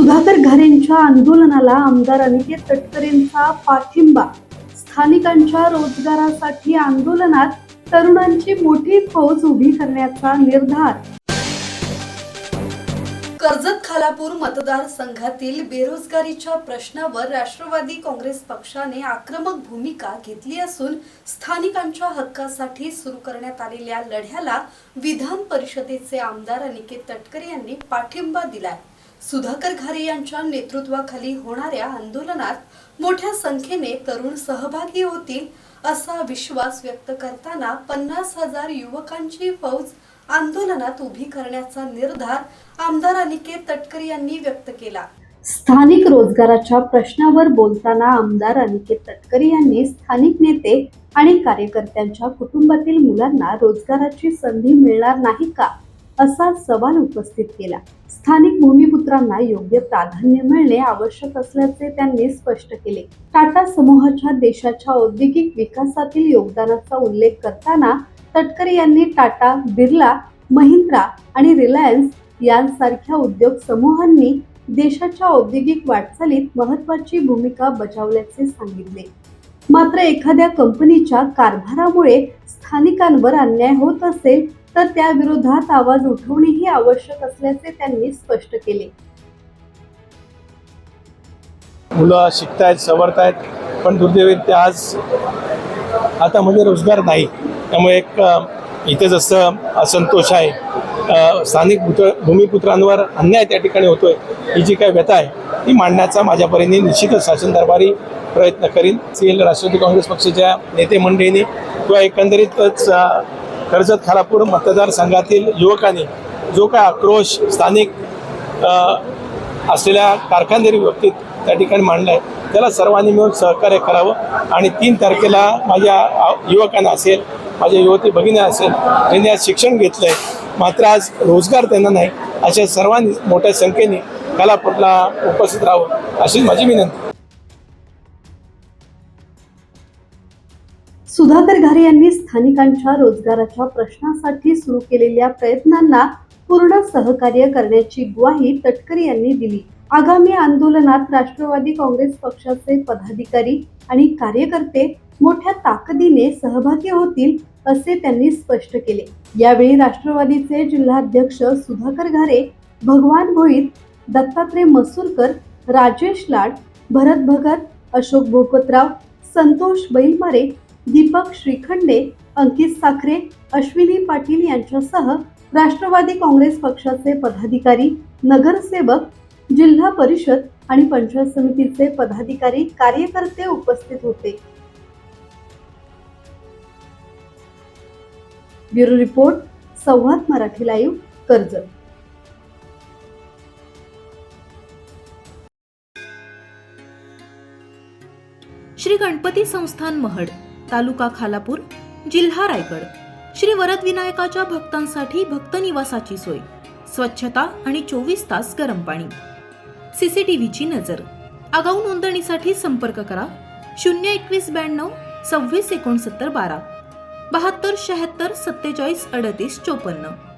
सुधाकर घारेंच्या आंदोलनाला आमदार अनिकेत तटकरेंचा पाठिंबा. स्थानिकांच्या रोजगारासाठी आंदोलनात तरुणांची मोठी फौज उभी करण्याचा निर्धार. कर्जत खालापूर मतदारसंघातील बेरोजगारीच्या प्रश्नावर राष्ट्रवादी काँग्रेस पक्षाने आक्रमक भूमिका घेतली असून स्थानिकांच्या हक्कासाठी सुरू करण्यात आलेल्या लढ्याला विधान परिषदेचे आमदार अनिकेत तटकरे यांनी पाठिंबा दिलाय. सुधाकर घारे यांच्या नेतृत्वाखाली होणाऱ्या आंदोलनात मोठ्या संख्येने तरुण सहभागी होतील असा विश्वास व्यक्त करताना 50,000 युवकांची फौज आंदोलनात उभी करण्याचा निर्धार आमदार अनिकेत तटकरे यांनी व्यक्त केला. स्थानिक रोजगाराच्या प्रश्नावर बोलताना आमदार अनिकेत तटकरे यांनी स्थानिक नेते आणि कार्यकर्त्यांच्या कुटुंबातील मुलांना रोजगाराची संधी मिळणार नाही का असा सवाल उपस्थित केला. स्थानिक भूमिपुत्रांना योग्य प्राधान्य मिळणे आवश्यक असल्याचे त्यांनी स्पष्ट केले. टाटा समूहाच्या देशाच्या औद्योगिक विकासातील योगदानाचा उल्लेख करताना तटकरे यांनी टाटा, बिर्ला, महिंद्रा आणि रिलायन्स यांसारख्या उद्योग समूहांनी देशाच्या औद्योगिक वाटचालीत महत्त्वाची भूमिका बजावल्याचे सांगितले. मात्र एखाद्या कंपनीच्या कारभारामुळे स्थानिकांवर अन्याय होत असेल तर त्या विरोधात आवाज उठवणेही आवश्यक असल्याचे त्यांनी स्पष्ट केले. मुलं शिकतायत, सवरतायत, पण दुर्दैवी ते आज आता म्हणजे रोजगार नाही. त्यामुळे एक इथे जसं असंतोष आहे, स्थानिक भूमिपुत्रांवर अन्याय त्या ठिकाणी होतोय, ही जी काही व्यथा आहे ती मांडण्याचा माझ्या परीने निश्चितच शासन दरबारी प्रयत्न करीन. राष्ट्रवादी काँग्रेस पक्षाच्या नेते मंडळींनी किंवा एकंदरीतच कर्जत खालापूर मतदारसंघातील युवकांनी जो काय आक्रोश स्थानिक असलेल्या कारखानदारी बाबतीत त्या ठिकाणी मांडला आहे, त्याला सर्वांनी मिळून सहकार्य करावं. आणि 3 तारखेला माझ्या युवकांना असेल, माझ्या युवती भगिनी असेल, त्यांनी आज शिक्षण घेतलं आहे, मात्र आज रोजगार त्यांना नाही, अशा सर्वांनी मोठ्या संख्येने खालापूरला उपस्थित राहावं अशी माझी विनंती. सुधाकर घारे यांनी स्थानिकांच्या रोजगाराच्या प्रश्नासाठी सुरू केलेल्या प्रयत्नांना पूर्ण सहकार्य करण्याची ग्वाही तटकरे यांनी दिली. आगामी आंदोलनात राष्ट्रवादी काँग्रेस पक्षाचे पदाधिकारी आणि कार्यकर्ते मोठ्या ताकदीने सहभागी होतील असे त्यांनी स्पष्ट केले. यावेळी राष्ट्रवादीचे जिल्हाध्यक्ष सुधाकर घारे, भगवान भोईर, दत्तात्रय मसूरकर, राजेश लाड, भरत भगत, अशोक भोपतराव, संतोष बैलमारे, दीपक श्रीखंडे, अंकित साखरे, अश्विनी पाटील यांच्यासह राष्ट्रवादी काँग्रेस पक्षाचे पदाधिकारी, नगरसेवक, जिल्हा परिषद आणि पंचायत समितीचे पदाधिकारी, कार्यकर्ते उपस्थित होते. ब्युरो रिपोर्ट, संवाद मराठी लाईव्ह, कर्जत. श्री गणपती संस्थान महड, तालुका खालापूर, जिल्हा रायगड. श्री वरद विनायकाच्या भक्तांसाठी भक्त निवासाची सोय, स्वच्छता आणि 24 तास गरम पाणी, सीसीटीव्हीची नजर. आगाऊ नोंदणीसाठी संपर्क करा 02192 26 69 12 72 76 47 38 54.